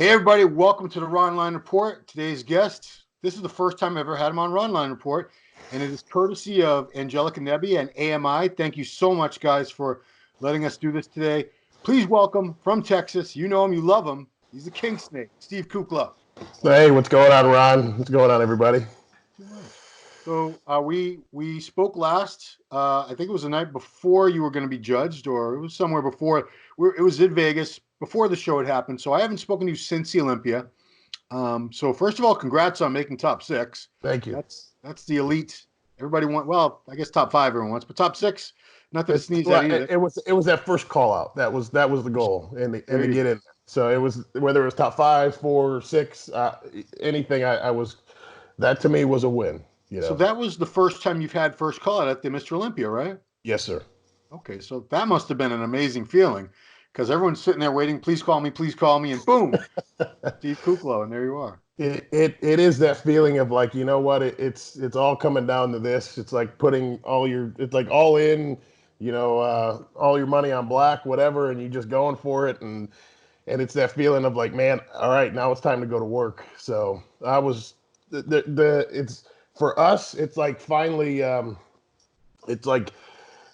Hey everybody, welcome to the Ronline Report. Today's guest, this is the first time I've ever had him on Ronline Report, and it is courtesy of Angelica, Nebbia, and AMI. Thank you so much, guys, for letting us do this today. Please welcome from Texas. You know him, you love him. He's the King Snake, Steve Kuclo. Hey, what's going on, Ron? What's going on, everybody? Too much. So we spoke last. I think it was the night before you were going to be judged, or it was somewhere before. It was in Vegas before the show had happened. So I haven't spoken to you since the Olympia. So first of all, congrats on making top 6. Thank you. That's the elite. Everybody want, well, I guess top 5 everyone wants, but top 6. Not that it sneeze at either. It was that first call out. That was the goal, and to get in. So it was whether it was top 5, 4, 6, anything. I was that to me was a win. You know? So that was the first time you've had first call out at the Mr Olympia, right? Yes, sir. Okay, so that must have been an amazing feeling because everyone's sitting there waiting. Please call me, and boom, Steve Kuclo, and there you are. It is that feeling of like, you know what? It's all coming down to this. It's like putting it's like all in, all your money on black, whatever, and you just going for it, and it's that feeling of like, man, all right, now it's time to go to work. So I was it's. For us, it's like finally, it's like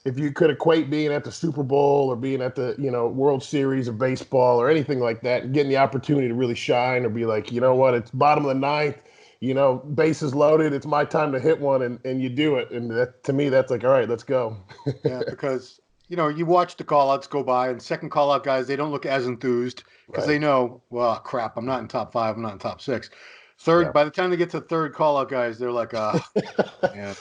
if you could equate being at the Super Bowl or being at the, World Series of baseball or anything like that, and getting the opportunity to really shine or be like, you know what, it's bottom of the ninth, bases loaded, it's my time to hit one, and you do it. And that, to me, that's like, all right, let's go. Yeah, because, you watch the call-outs go by, and second call-out guys, they don't look as enthused because they know, well, crap, I'm not in top 5, I'm not in top 6. Third, yeah. By the time they get to third call-out guys, they're like, man,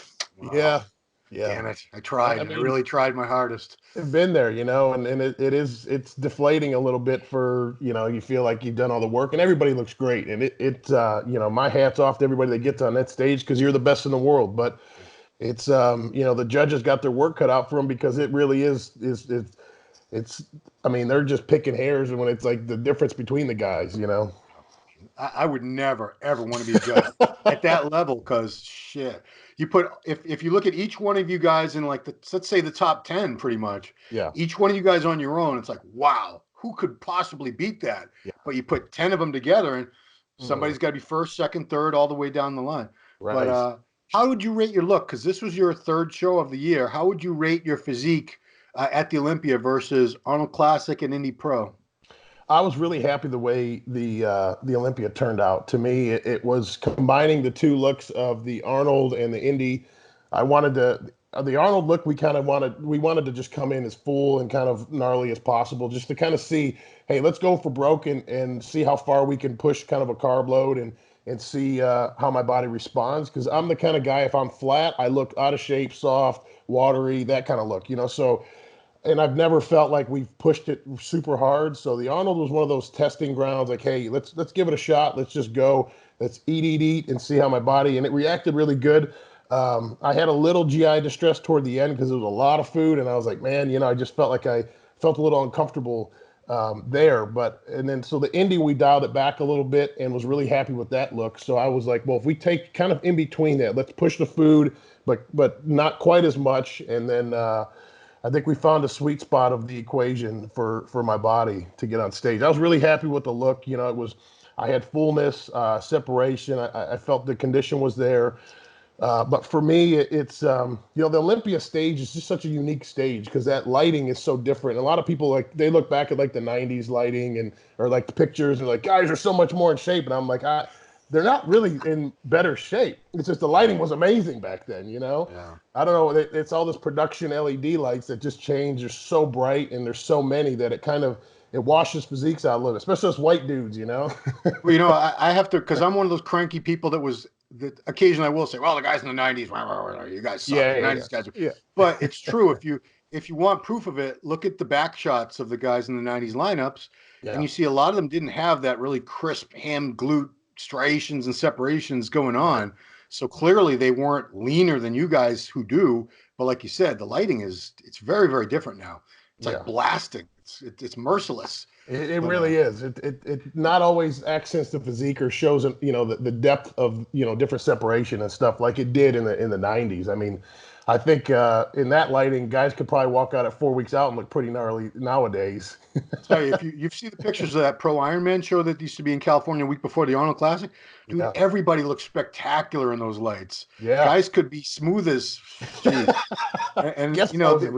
yeah. Damn it, I tried. I really tried my hardest. I've been there, and it's deflating a little bit for, you feel like you've done all the work, and everybody looks great. And it's my hat's off to everybody that gets on that stage because you're the best in the world. But it's, the judges got their work cut out for them because it really is I mean, they're just picking hairs when it's like the difference between the guys, I would never, ever want to be a judge at that level because, shit, you put if you look at each one of you guys in like let's say the top 10 pretty much, yeah, each one of you guys on your own, it's like, wow, who could possibly beat that? Yeah. But you put 10 of them together and somebody's got to be first, second, third, all the way down the line. Right. But how would you rate your look? Because this was your third show of the year. How would you rate your physique at the Olympia versus Arnold Classic and Indy Pro? I was really happy the way the Olympia turned out. To me, it was combining the two looks of the Arnold and the Indy. I wanted the Arnold look. We wanted to just come in as full and kind of gnarly as possible, just to kind of see, hey, let's go for broke and see how far we can push kind of a carb load and see how my body responds. Because I'm the kind of guy, if I'm flat, I look out of shape, soft, watery, that kind of look, So. And I've never felt like we've pushed it super hard. So the Arnold was one of those testing grounds, like, hey, let's give it a shot. Let's just go. Let's eat, and see how my body. And it reacted really good. I had a little GI distress toward the end because it was a lot of food, and I was like, man, I just felt like I felt a little uncomfortable there. And then so the Indy, we dialed it back a little bit and was really happy with that look. So I was like, well, if we take kind of in between that, let's push the food, but not quite as much, and then. I think we found a sweet spot of the equation for my body to get on stage. I was really happy with the look. I had fullness, separation. I felt the condition was there. But for me, it's, the Olympia stage is just such a unique stage because that lighting is so different. A lot of people, they look back at, the 90s lighting or, the pictures and, guys are so much more in shape. And I'm like, they're not really in better shape. It's just the lighting was amazing back then, Yeah. I don't know. It's all this production LED lights that just change. They're so bright and there's so many that it washes physiques out a little bit, especially us white dudes, Well, I have to, because I'm one of those cranky people that occasionally I will say, well, the guys in the 90s, you guys suck. Yeah, the 90s guys are. But it's true. If you want proof of it, look at the back shots of the guys in the 90s lineups, and you see a lot of them didn't have that really crisp ham glute striations and separations going on. So clearly they weren't leaner than you guys who do. But like you said, the lighting it's very, very different now. It's like blasting. It's merciless. It really is. It not always accents the physique or shows the depth of different separation and stuff like it did in the 90s. I mean, I think in that lighting, guys could probably walk out at 4 weeks out and look pretty gnarly nowadays. I'll tell you, if you've seen the pictures of that pro Ironman show that used to be in California a week before the Arnold Classic, dude, Yeah. everybody looks spectacular in those lights. Yeah. Guys could be smooth as, geez. And Guest you know, posing.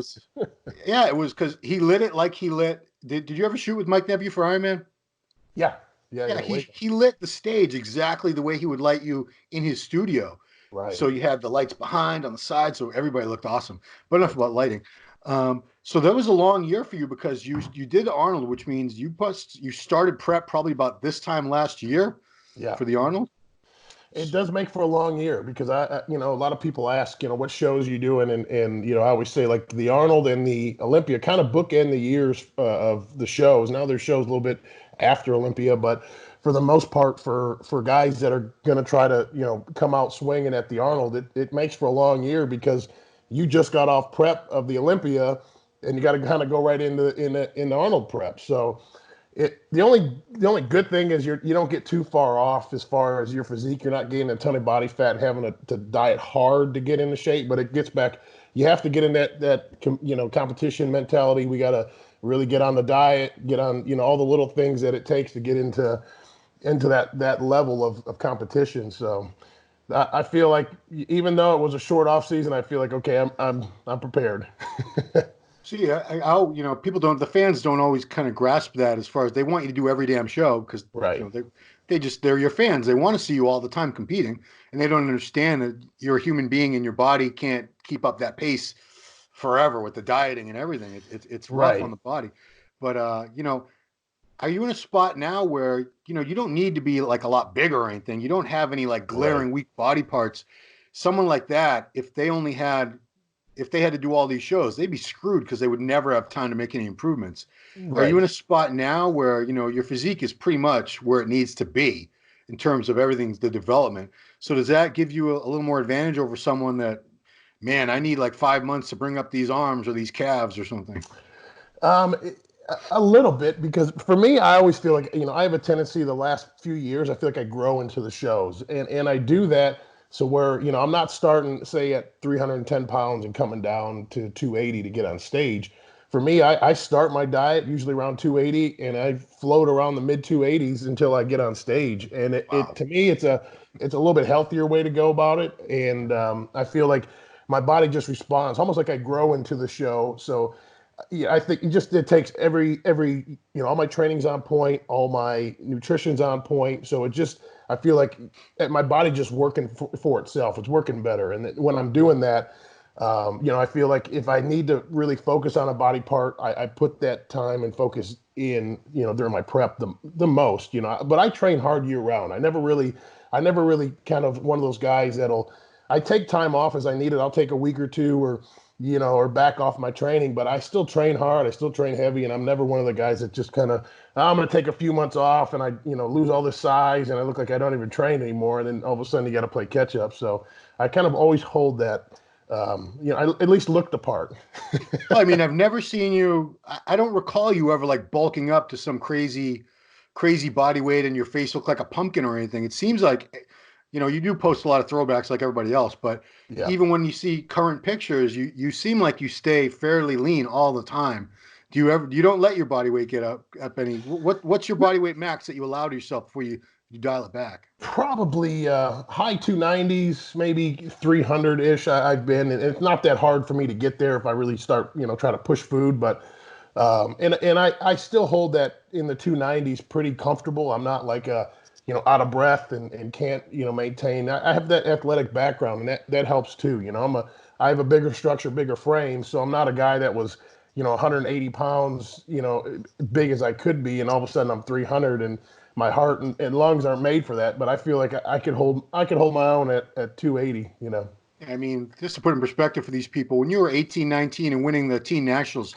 it was because he lit it like he lit. Did you ever shoot with Mike Nebbia for Ironman? Yeah. Yeah. Yeah, Yeah. he lit the stage exactly the way he would light you in his studio. Right. So you had the lights behind on the side, so everybody looked awesome. But enough about lighting. So that was a long year for you because you did Arnold, which means you started prep probably about this time last year Yeah. for the Arnold. It does make for a long year because a lot of people ask, what shows you doing, and I always say like the Arnold and the Olympia kind of bookend the years of the shows. Now there's shows a little bit after Olympia, but for the most part, for guys that are going to try to come out swinging at the Arnold, it makes for a long year because you just got off prep of the Olympia, and you got to kind of go right into in the Arnold prep. So. The only good thing is you don't get too far off as far as your physique. You're not gaining a ton of body fat and having to diet hard to get into shape, but it gets back. You have to get in that competition mentality. We got to really get on the diet, get on all the little things that it takes to get into that level of competition. So I feel like even though it was a short off season, I feel like okay, I'm prepared. See, the fans don't always kind of grasp that as far as they want you to do every damn show because Right. they're your fans. They want to see you all the time competing, and they don't understand that you're a human being and your body can't keep up that pace forever with the dieting and everything. It's rough on Right. the body, but are you in a spot now where you don't need to be like a lot bigger or anything? You don't have any like Right. glaring weak body parts. Someone like that, if they had to do all these shows, they'd be screwed because they would never have time to make any improvements. Are you Right. in a spot now where, your physique is pretty much where it needs to be in terms of everything's the development? So does that give you a little more advantage over someone that, man, I need like 5 months to bring up these arms or these calves or something? Um, a little bit because for me, I always feel like I have a tendency the last few years. I feel like I grow into the shows, and I do that so where I'm not starting say at 310 pounds and coming down to 280 to get on stage. For me, I start my diet usually around 280, and I float around the mid 280s until I get on stage. And it Wow. to me, it's a little bit healthier way to go about it, and I feel like my body just responds almost like I grow into the show. So yeah, I think it takes every all my training's on point, all my nutrition's on point. So it just I feel like my body just working for itself. It's working better, and when I'm doing that, I feel like if I need to really focus on a body part, I put that time and focus in during my prep the most. But I train hard year round. I never really kind of one of those guys I take time off as I need it. I'll take a week or two or back off my training, but I still train hard. I still train heavy, and I'm never one of the guys that just kind of, I'm going to take a few months off and I, lose all this size and I look like I don't even train anymore. And then all of a sudden you got to play catch up. So I kind of always hold that, I at least look the part. Well, I mean, I've never seen you. I don't recall you ever like bulking up to some crazy, crazy body weight and your face look like a pumpkin or anything. It seems like, you do post a lot of throwbacks like everybody else, but Yeah. even when you see current pictures, you seem like you stay fairly lean all the time. You don't let your body weight get up any, what's your body weight max that you allow to yourself before you dial it back? Probably high 290s, maybe 300-ish. I've been, and it's not that hard for me to get there if I really start, try to push food. But and I still hold that in the 290s pretty comfortable. I'm not like out of breath and can't maintain. I have that athletic background, and that helps too. I have a bigger structure, bigger frame, so I'm not a guy that was 180 pounds, big as I could be, and all of a sudden I'm 300 and my heart and lungs aren't made for that, but I feel like I could hold my own at 280, I mean, just to put in perspective for these people, when you were 18, 19 and winning the teen nationals,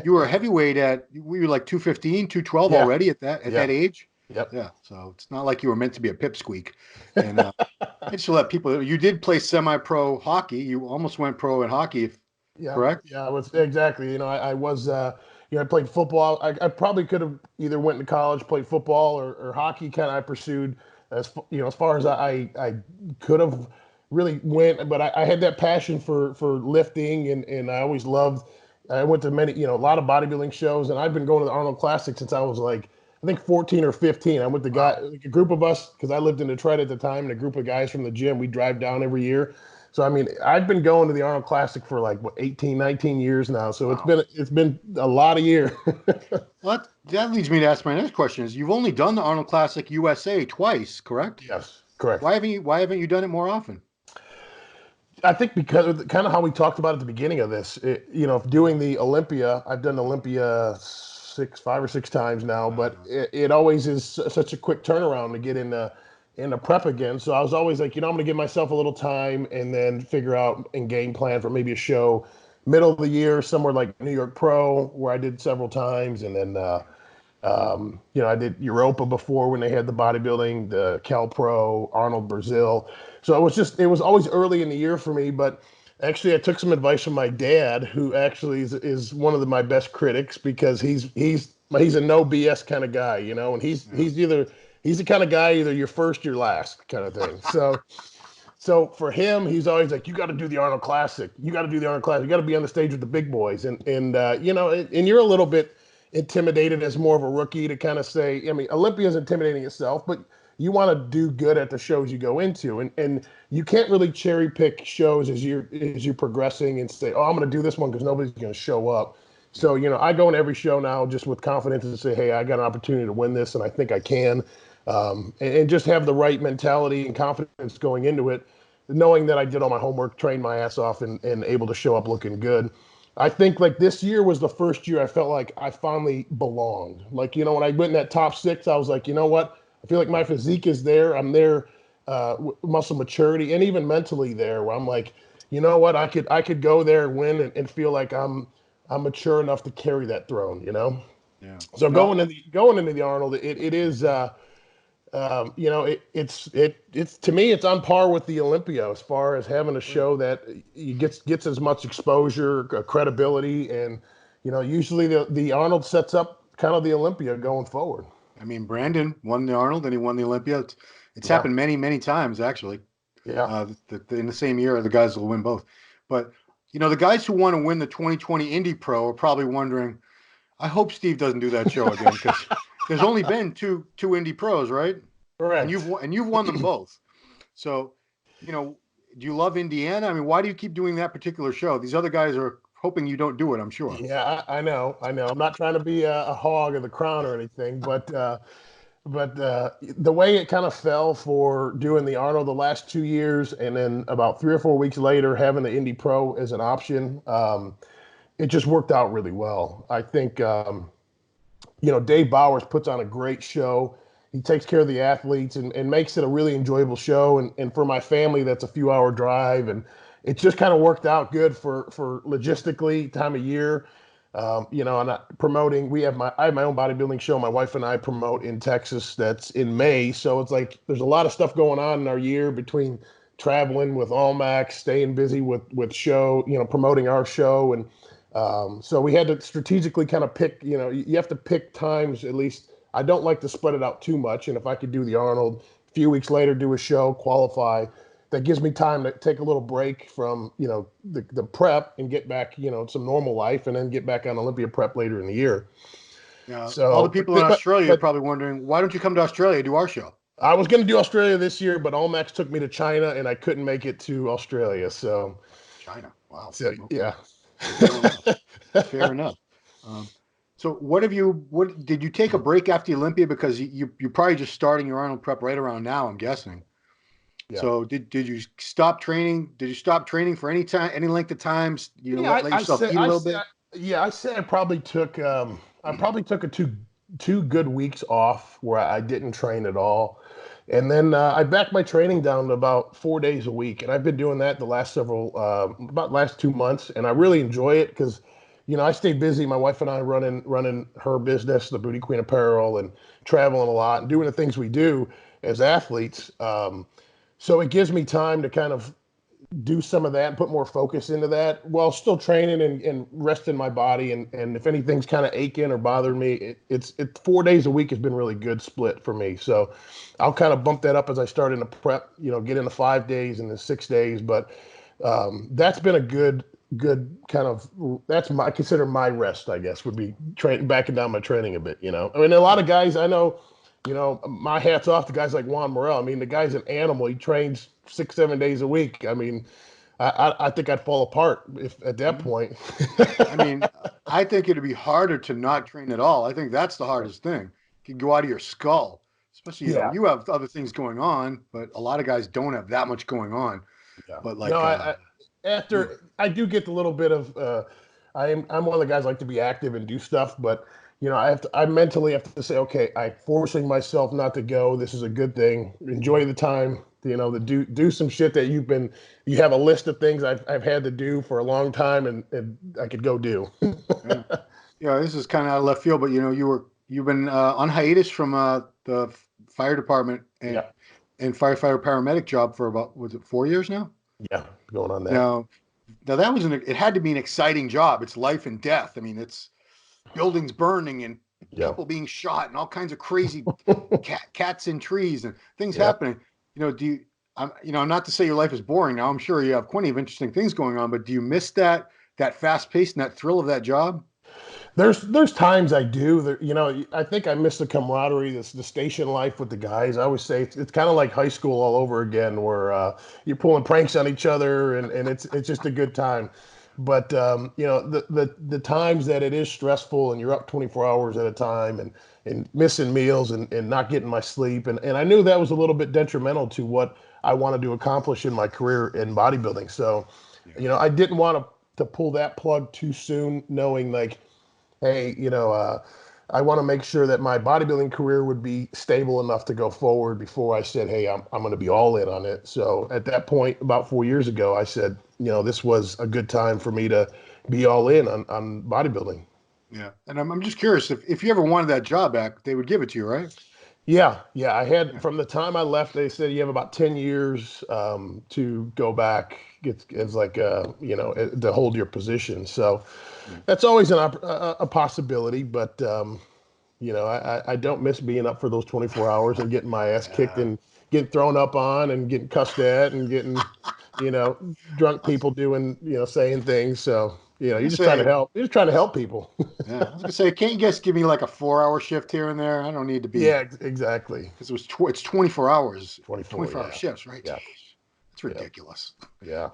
you were a heavyweight we were like 215, 212 Yeah. already at Yeah. that age. Yep. Yeah. So it's not like you were meant to be a pipsqueak. And just to let people, you did play semi-pro hockey. You almost went pro in hockey, Yeah. correct? Yeah. I was exactly, I was, I played football. I probably could have either went to college, played football or hockey. Kind of I pursued as far as I could have really went, but I had that passion for lifting, and I always loved. I went to many, a lot of bodybuilding shows, and I've been going to the Arnold Classic since I was like, I think 14 or 15. I went to like a group of us, because I lived in Detroit at the time, and a group of guys from the gym. We drive down every year. So I mean, I've been going to the Arnold Classic for like 18, 19 years now. So it's been a lot of years. Well, that leads me to ask my next question: is you've only done the Arnold Classic USA twice, correct? Yes, correct. Why haven't you done it more often? I think because of kind of how we talked about at the beginning of this, doing the Olympia, I've done Olympia 5 or 6 times now, but it always is such a quick turnaround to get into prep again. So I was always like, I'm going to give myself a little time and then figure out and game plan for maybe a show middle of the year, somewhere like New York Pro, where I did several times. And then, I did Europa before when they had the bodybuilding, the Cal Pro, Arnold Brazil. So it was always early in the year for me, but actually I took some advice from my dad, who actually is one of my best critics, because he's a no BS kind of guy, and he's the kind of guy, either you're first, you're last kind of thing. So for him, he's always like, you got to do the Arnold Classic. You got to do the Arnold Classic. You got to be on the stage with the big boys. And you're a little bit intimidated as more of a rookie to kind of say, I mean, Olympia is intimidating itself, but you want to do good at the shows you go into. And you can't really cherry pick shows as you're progressing and say, oh, I'm going to do this one because nobody's going to show up. So, I go in every show now just with confidence and say, hey, I got an opportunity to win this, and I think I can. And just have the right mentality and confidence going into it, knowing that I did all my homework, trained my ass off, and able to show up looking good. I think like this year was the first year I felt like I finally belonged. Like, when I went in that top 6, I was like, you know what? I feel like my physique is there. I'm there, muscle maturity, and even mentally there, where I'm like, you know what? I could go there and win and feel like I'm mature enough to carry that throne, Yeah. So going into the Arnold, it is, it's to me, it's on par with the Olympia as far as having a show that gets as much exposure, credibility, and usually the Arnold sets up kind of the Olympia going forward. I mean, Brandon won the Arnold and he won the Olympia. It's happened many, many times, actually. Yeah. In the same year, the guys will win both. But, the guys who want to win the 2020 Indy Pro are probably wondering, I hope Steve doesn't do that show again, because there's only been two Indy Pros, right? Correct. And you've won them both. So, do you love Indiana? I mean, why do you keep doing that particular show? These other guys are hoping you don't do it, I'm sure. Yeah, I know. I'm not trying to be a hog of the crown or anything, but the way it kind of fell for doing the Arnold the last 2 years, and then about 3 or 4 weeks later having the Indy Pro as an option, it just worked out really well. I think Dave Bowers puts on a great show. He takes care of the athletes and makes it a really enjoyable show. And for my family, that's a few hour drive, and it just kind of worked out good for logistically time of year. And promoting, I have my own bodybuilding show. My wife and I promote in Texas. That's in May. So it's like, there's a lot of stuff going on in our year between traveling with AllMax, staying busy with show, promoting our show. And so we had to strategically kind of pick, you have to pick times. At least I don't like to spread it out too much. And if I could do the Arnold, a few weeks later, do a show, qualify, that gives me time to take a little break from, the prep and get back, some normal life, and then get back on Olympia prep later in the year. Yeah. So all the people in Australia are probably wondering, why don't you come to Australia, do our show? I was going to do Australia this year, but AllMax took me to China and I couldn't make it to Australia. So China. Wow. So, Okay. yeah. Fair enough. So what did you take a break after the Olympia? Because you're probably just starting your Arnold prep right around now, I'm guessing. Yeah. So did you stop training? Did you stop training for any length of times? Let yourself eat a little bit? I say I probably took a two good weeks off where I didn't train at all. And then I backed my training down to about 4 days a week. And I've been doing that the last last 2 months. And I really enjoy it because, I stay busy. My wife and I running her business, the Booty Queen Apparel, and traveling a lot and doing the things we do as athletes. So it gives me time to kind of do some of that and put more focus into that while still training and resting my body. And if anything's kind of aching or bothering me, it's 4 days a week has been really good split for me. So I'll kind of bump that up as I start in the prep, get into 5 days and then 6 days. But that's been a good kind of, I consider my rest, I guess, would be backing down my training a bit, I mean, a lot of guys I know, my hat's off to guys like Juan Morel. I mean, the guy's an animal. He trains 6-7 days a week. I mean, I think I'd fall apart if at that point. I mean, I think it'd be harder to not train at all. I think that's the hardest thing. You can go out of your skull, especially, you have other things going on, but a lot of guys don't have that much going on. Yeah. But like, I do get the little bit of, I'm one of the guys like to be active and do stuff, but I mentally have to say, okay, I'm forcing myself not to go. This is a good thing. Enjoy the time, to do some shit that you have a list of things I've had to do for a long time and I could go do. Yeah, this is kind of out of left field, but you've been on hiatus from the fire department and firefighter paramedic job for about, was it 4 years now? Yeah, going on that. Now that was it had to be an exciting job. It's life and death. I mean, it's buildings burning and people being shot and all kinds of crazy cats in trees and things happening. I'm not to say your life is boring now. I'm sure you have plenty of interesting things going on, but do you miss that fast pace and that thrill of that job? There's times I do. I think I miss the camaraderie, the station life with the guys. I always say it's kind of like high school all over again, where you're pulling pranks on each other, and it's just a good time. But the times that it is stressful and you're up 24 hours at a time and missing meals and not getting my sleep, and I knew that was a little bit detrimental to what I wanted to accomplish in my career in bodybuilding. So, I didn't want to pull that plug too soon, knowing like, hey, I want to make sure that my bodybuilding career would be stable enough to go forward before I said, hey, I'm going to be all in on it. So at that point, about 4 years ago, I said, this was a good time for me to be all in on bodybuilding. Yeah. And I'm just curious, if you ever wanted that job back, they would give it to you, right? Yeah. I had, from the time I left, they said you have about 10 years to go back. It's like, to hold your position. So that's always a possibility, but I don't miss being up for those 24 hours and getting my ass kicked and getting thrown up on and getting cussed at and getting, drunk people doing, saying things. So, you're just trying to help. You're just trying to help people. Yeah, I was gonna say, can't you guys give me like a 4-hour shift here and there? I don't need to be. Yeah, exactly. Because it's 24 hours, 24 hour shifts, right? Yeah, it's ridiculous. Yeah.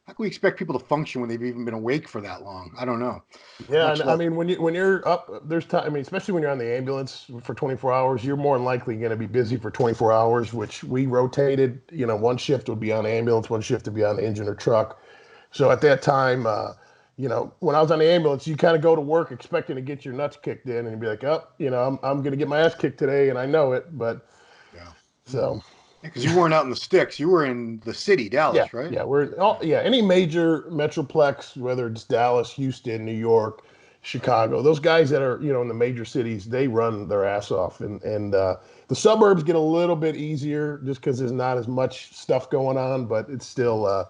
How can we expect people to function when they've even been awake for that long? I don't know. Yeah, and I mean, when you're up, there's time. I mean, especially when you're on the ambulance for 24 hours, you're more than likely going to be busy for 24 hours, which we rotated. One shift would be on ambulance, one shift would be on engine or truck. So at that time, when I was on the ambulance, you kind of go to work expecting to get your nuts kicked in, and you'd be like, oh, I'm going to get my ass kicked today, and I know it, but so. Because you weren't out in the sticks, you were in the city, Dallas, right? Yeah, any major metroplex, whether it's Dallas, Houston, New York, Chicago, those guys that are in the major cities, they run their ass off, and the suburbs get a little bit easier just because there's not as much stuff going on, but it's still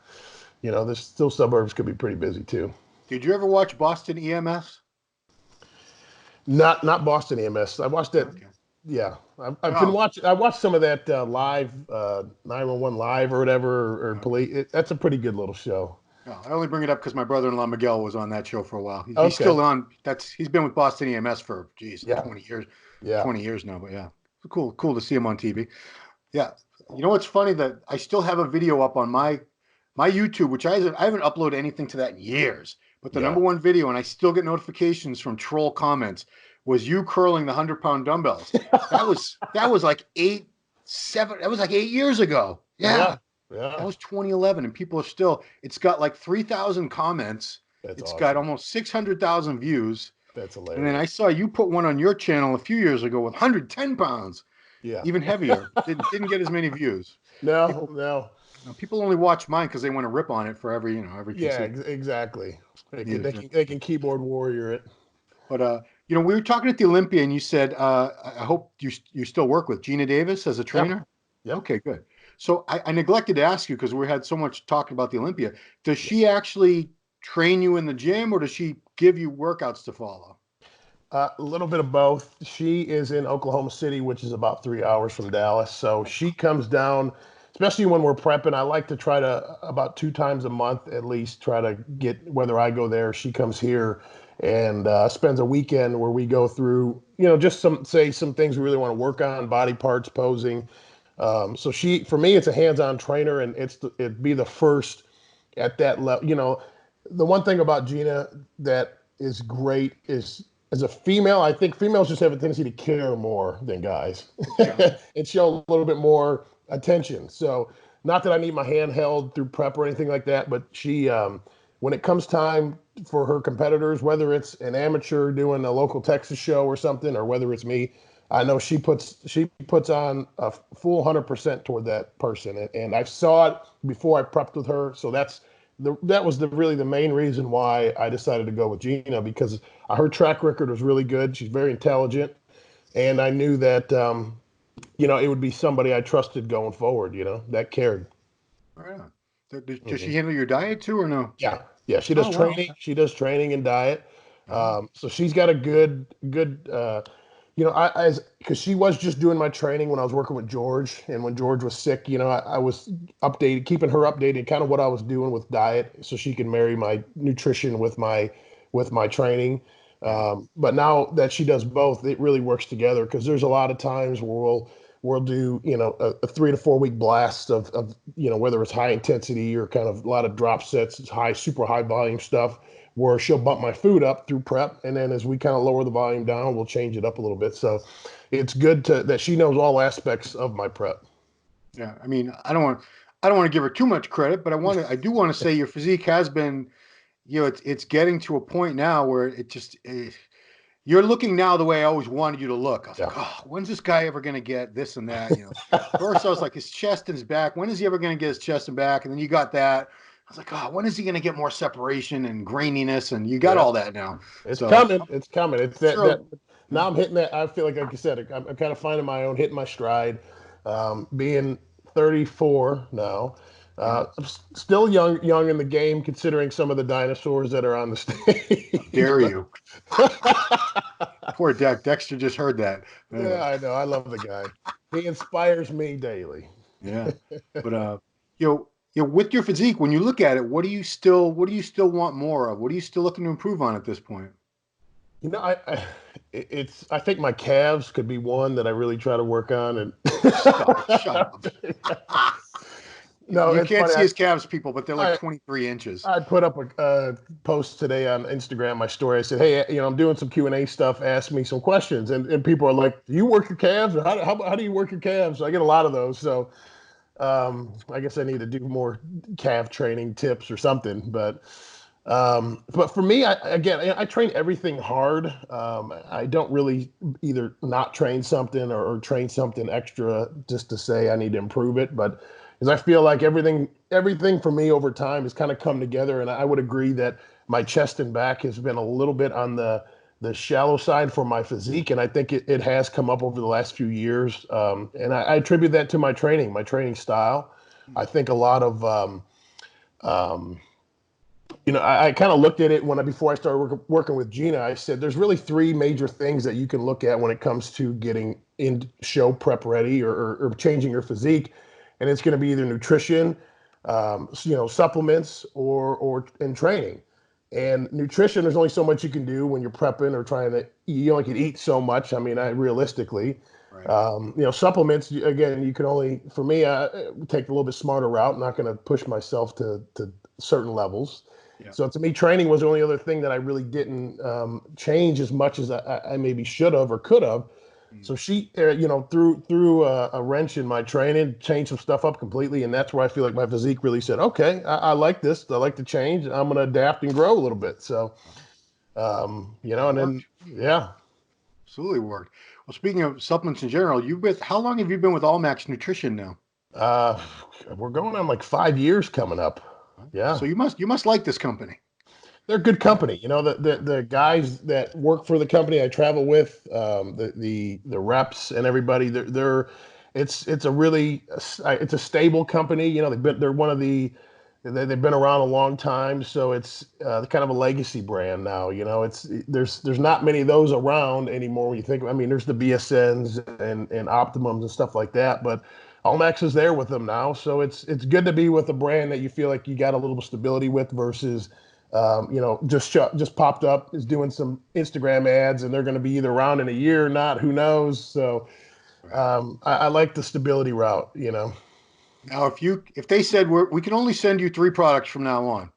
there's still suburbs could be pretty busy too. Did you ever watch Boston EMS? Not Boston EMS. I watched that. Okay. Yeah, I've been watching. I watched some of that live 911 live or whatever, or police. That's a pretty good little show. No, I only bring it up because my brother-in-law Miguel was on that show for a while. He's still on. He's been with Boston EMS for 20 years. Yeah, 20 years now. But yeah, cool to see him on TV. Yeah, what's funny that I still have a video up on my YouTube, which I haven't uploaded anything to that in years. But the number one video, and I still get notifications from troll comments, was you curling the 100-pound dumbbells. That was like 8 years ago. Yeah. That was 2011, and people are still. It's got like 3,000 comments. It's awesome. Got almost 600,000 views. That's hilarious. And then I saw you put one on your channel a few years ago with 110 pounds. Yeah, even heavier. Didn't get as many views. No. People only watch mine because they want to rip on it for every. Yeah, exactly. They can keyboard warrior it. But we were talking at the Olympia, and you said, "I hope you still work with Geena Davis as a trainer." Yeah. Okay, good. So I neglected to ask you because we had so much talk about the Olympia. Does she actually train you in the gym, or does she give you workouts to follow? A little bit of both. She is in Oklahoma City, which is about 3 hours from Dallas. So she comes down, especially when we're prepping. I like to try to about 2 times a month at least try to get, whether I go there, she comes here and spends a weekend where we go through, just some things we really want to work on, body parts, posing. So for me, it's a hands-on trainer, and it'd be the first at that level. The one thing about Geena that is great is, as a female, I think females just have a tendency to care more than guys and show a little bit more attention. So, not that I need my hand held through prep or anything like that, but she, when it comes time for her competitors, whether it's an amateur doing a local Texas show or something, or whether it's me, I know she puts on a full 100% toward that person, and I saw it before I prepped with her. So that was really the main reason why I decided to go with Geena, because her track record was really good. She's very intelligent, and I knew that it would be somebody I trusted going forward. That cared. Right on. Does she handle your diet too, or no? Yeah. She does training. Wow. She does training and diet. So she's got a good. Because she was just doing my training when I was working with George, and when George was sick, I was keeping her updated, kind of what I was doing with diet, so she can marry my nutrition with my training. But now that she does both, it really works together, because there's a lot of times where we'll do a 3 to 4 week blast of whether it's high intensity or kind of a lot of drop sets, it's super high volume stuff, where she'll bump my food up through prep, and then as we kind of lower the volume down, we'll change it up a little bit. So it's good that she knows all aspects of my prep. Yeah, I mean, I don't want to give her too much credit, but I do want to say your physique has been, it's getting to a point now where you're looking now the way I always wanted you to look. I was like, oh, when's this guy ever going to get this and that? First I was like, his chest and his back. When is he ever going to get his chest and back? And then you got that. I was like, oh, when is he going to get more separation and graininess? And you got all that now. It's coming. It's coming. It's that now I'm hitting that. I feel like you said, I'm kind of finding my own, hitting my stride. Being 34 now, I'm still young in the game, considering some of the dinosaurs that are on the stage. How dare you? Poor Dexter just heard that. Yeah, I know. I love the guy. He inspires me daily. Yeah, but with your physique, when you look at it, what do you still want more of? What are you still looking to improve on at this point? I think my calves could be one that I really try to work on. And shut up. No, you can't see his calves, people, but they're like 23 inches. I put up a post today on Instagram, my story. I said, hey, I'm doing some Q&A stuff. Ask me some questions. And people are like, do you work your calves? Or how do you work your calves? So I get a lot of those. So I guess I need to do more calf training tips or something. But for me, I train everything hard. I don't really either not train something or train something extra just to say I need to improve it. But because I feel like everything for me over time has kind of come together, and I would agree that my chest and back has been a little bit on the shallow side for my physique, and I think it has come up over the last few years. And I attribute that to my training style. I think a lot of, I kind of looked at it before I started working with Geena. I said, there's really 3 major things that you can look at when it comes to getting in show prep ready or changing your physique. And it's going to be either nutrition, supplements, or training. And nutrition, there's only so much you can do when you're prepping or trying to. You only can eat so much. I mean, realistically, right. Supplements. Again, you can only. For me, I take a little bit smarter route. I'm not going to push myself to certain levels. Yeah. So to me, training was the only other thing that I really didn't change as much as I maybe should have or could have. So she, threw a wrench in my training, changed some stuff up completely, and that's where I feel like my physique really said, okay, I like this. I like to change. I'm going to adapt and grow a little bit. So, and then, yeah. Absolutely worked. Well, speaking of supplements in general, how long have you been with AllMax Nutrition now? We're going on like 5 years coming up. Yeah. So you must like this company. They're good company. The guys that work for the company I travel with, the reps and everybody, they're it's a really it's a stable company. You know, they've been around a long time, so it's kind of a legacy brand now. You know, there's not many of those around anymore. When you think, I mean, there's the BSNs and Optimums and stuff like that, but AllMax is there with them now, so it's good to be with a brand that you feel like you got a little stability with versus, you know, just popped up, is doing some Instagram ads, and they're going to be either around in a year or not, who knows? So I like the stability route, you know. Now, if they said we can only send you 3 products from now on,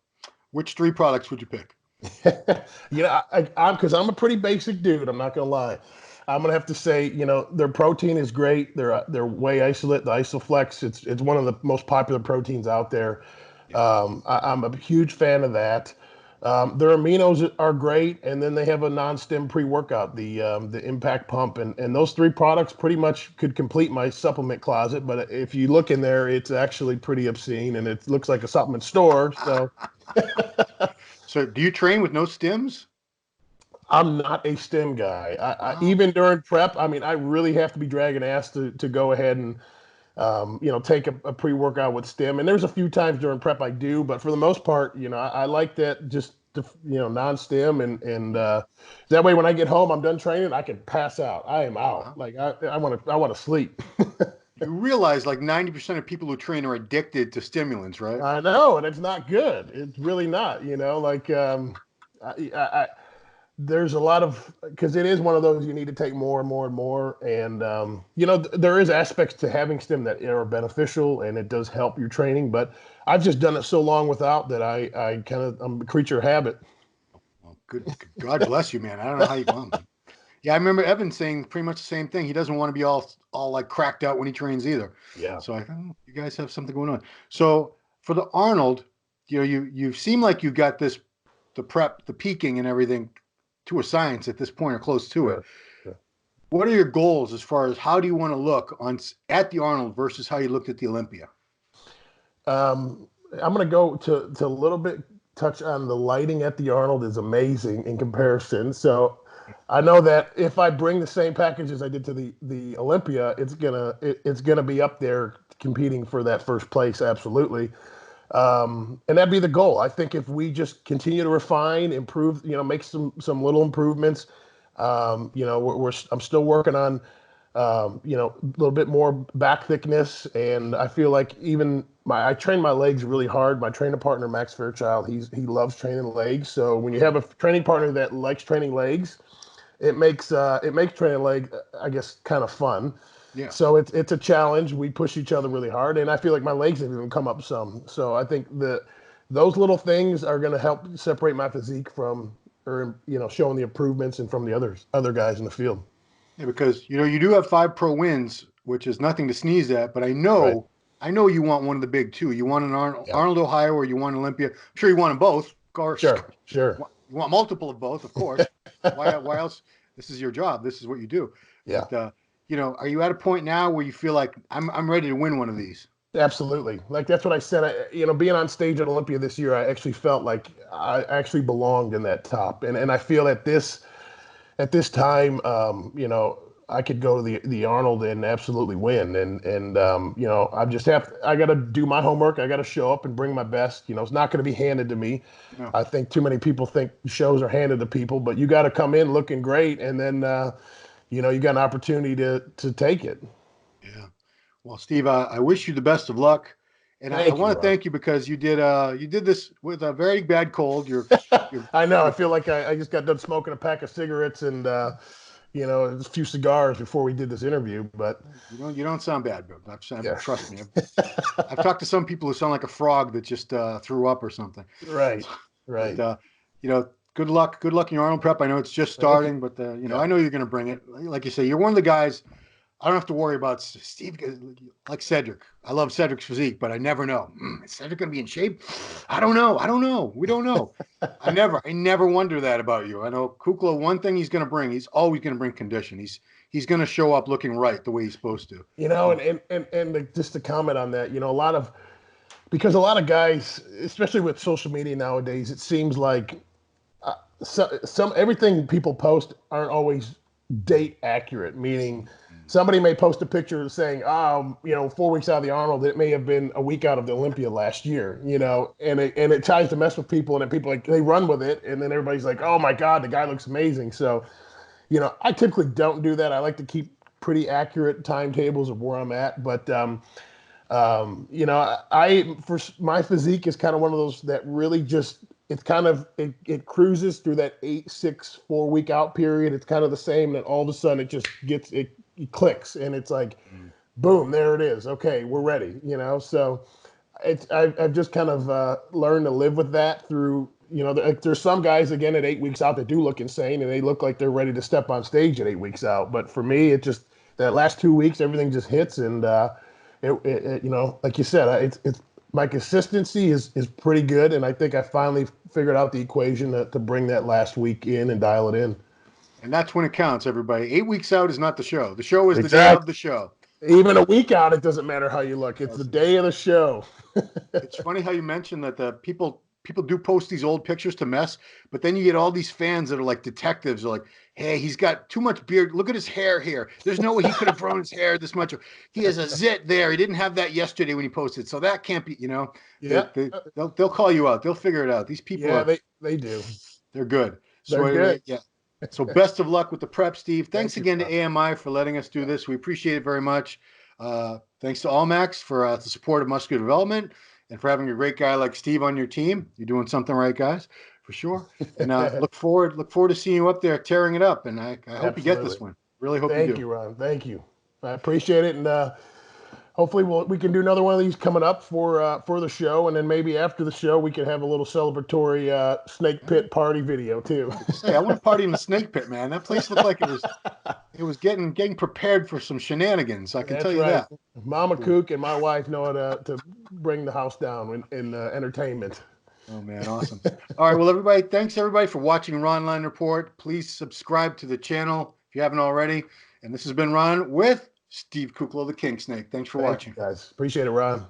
which 3 products would you pick? You know, because I'm a pretty basic dude. I'm not gonna lie. I'm gonna have to say, you know, their protein is great. Their whey isolate, the Isoflex, it's one of the most popular proteins out there. I'm a huge fan of that. Their aminos are great, and then they have a non-stim pre-workout, the Impact Pump, and those 3 products pretty much could complete my supplement closet. But if you look in there, it's actually pretty obscene, and it looks like a supplement store. So. So, do you train with no stims? I'm not a stim guy. I Wow. even during prep, I mean, I really have to be dragging ass to go ahead and you know, take a pre-workout with stim. And there's a few times during prep I do, but for the most part, you know, I like that just you know, non-stim and that way when I get home, I'm done training, I can pass out. I am out. Like I want to sleep. You realize like 90% of people who train are addicted to stimulants, right? I know, and it's not good. It's really not. You know, like there's a lot of, because it is one of those you need to take more and more and more, and you know, there is aspects to having stim that are beneficial and it does help your training, but I've just done it so long without that I'm a creature of habit. Well, good. God bless you, man. I don't know how you go on. Yeah, I remember Evan saying pretty much the same thing. He doesn't want to be all like cracked out when he trains either. Yeah. So I thought, oh, you guys have something going on. So for the Arnold, you know, you seem like you got the prep, the peaking and everything to a science at this point or close to it. Sure, sure. What are your goals as far as how do you want to look at the Arnold versus how you looked at the Olympia? I'm going to go to a little bit touch on the lighting at the Arnold is amazing in comparison. So I know that if I bring the same package as I did to the Olympia, it's gonna be up there competing for that first place, absolutely. And that'd be the goal. I think if we just continue to refine, improve, you know, make some little improvements. You know, I'm still working on, you know, a little bit more back thickness, and I feel like I train my legs really hard. My trainer partner Max Fairchild, he loves training legs. So when you have a training partner that likes training legs, it makes training leg, I guess, kind of fun. Yeah. So it's a challenge. We push each other really hard, and I feel like my legs have even come up some. So I think those little things are going to help separate my physique from, or you know, showing the improvements and from the other guys in the field. Yeah, because you know you do have 5 pro wins, which is nothing to sneeze at. But Right. I know you want one of the big two. You want an Yeah. Arnold, Ohio, or you want Olympia. I'm sure you want them both. Of course, Sure. Sure. you want multiple of both, of course. Why else? This is your job. This is what you do. Yeah. But you know, are you at a point now where you feel like I'm ready to win one of these? Absolutely. Like that's what I said. You know, being on stage at Olympia this year, I actually felt like I actually belonged in that top, and I feel at this time, you know, I could go to the Arnold and absolutely win. And you know, I got to do my homework. I got to show up and bring my best. You know, it's not going to be handed to me. No. I think too many people think shows are handed to people, but you got to come in looking great, and then you know, you got an opportunity to take it. Yeah. Well, Steve, I wish you the best of luck, and I Thank you, want to Ron. thank you because you did this with a very bad cold. You're I know. I feel like I just got done smoking a pack of cigarettes and you know, a few cigars before we did this interview. But you don't sound bad, bro. yeah, Trust me. I've talked to some people who sound like a frog that just threw up or something. right, But right. you know, good luck in your Arnold prep. I know it's just Thank you. starting, but you know, Yeah, I know you're going to bring it. Like you say, you're one of the guys. I don't have to worry about Steve, like Cedric. I love Cedric's physique, but I never know. Is Cedric going to be in shape? I don't know. We don't know. I never wonder that about you. I know Kuclo, one thing he's going to bring, he's always going to bring condition. He's going to show up looking right the way he's supposed to. you know, So, just to comment on that, you know, because a lot of guys, especially with social media nowadays, it seems like everything people post aren't always date accurate, meaning somebody may post a picture saying, you know, 4 weeks out of the Arnold, it may have been a week out of the Olympia last year, you know, and it tries to mess with people, and then people like they run with it, and then everybody's like, oh my God, the guy looks amazing. So, you know, I typically don't do that. I like to keep pretty accurate timetables of where I'm at, but you know, for my physique is kind of one of those that really just it cruises through that 8, 6, 4 week out period. It's kind of the same, and all of a sudden it just it clicks, and it's like, boom, there it is. Okay, we're ready. You know, so I've just kind of learned to live with that through. You know, there's some guys again at 8 weeks out that do look insane, and they look like they're ready to step on stage at 8 weeks out. But for me, it just that last 2 weeks, everything just hits, and you know, like you said, it's my consistency is pretty good, and I think I finally figured out the equation to bring that last week in and dial it in. And that's when it counts, everybody. 8 weeks out is not the show. The show is the day of the show. Even a week out, it doesn't matter how you look. It's the day of the show. It's funny how you mentioned that the people do post these old pictures to mess, but then you get all these fans that are like detectives. They're like, hey, he's got too much beard. Look at his hair here. There's no way he could have grown his hair this much. He has a zit there. He didn't have that yesterday when he posted. So that can't be, you know. Yeah. They'll call you out. They'll figure it out. These people they do. They're good. So they're good. Yeah. So best of luck with the prep, Steve. Thanks again to AMI for letting us do this. We appreciate it very much. Thanks to AllMax for the support of muscular development and for having a great guy like Steve on your team. You're doing something right, guys, for sure. And look forward to seeing you up there tearing it up. And I hope you get this one. Really hope you do. Thank you, Ron. Thank you. I appreciate it. And hopefully we can do another one of these coming up for the show. And then maybe after the show, we can have a little celebratory snake pit party video too. Hey, I want to party in the snake pit, man. That place looked like it was getting prepared for some shenanigans. I can tell you that. Mama Kook and my wife know how to bring the house down in entertainment. Oh man, awesome. All right, well, everybody, thanks everybody for watching Ronline Report. Please subscribe to the channel if you haven't already. And this has been Ron with Steve Kuclo, the King Snake. Thanks for watching. Guys. Appreciate it, Ron.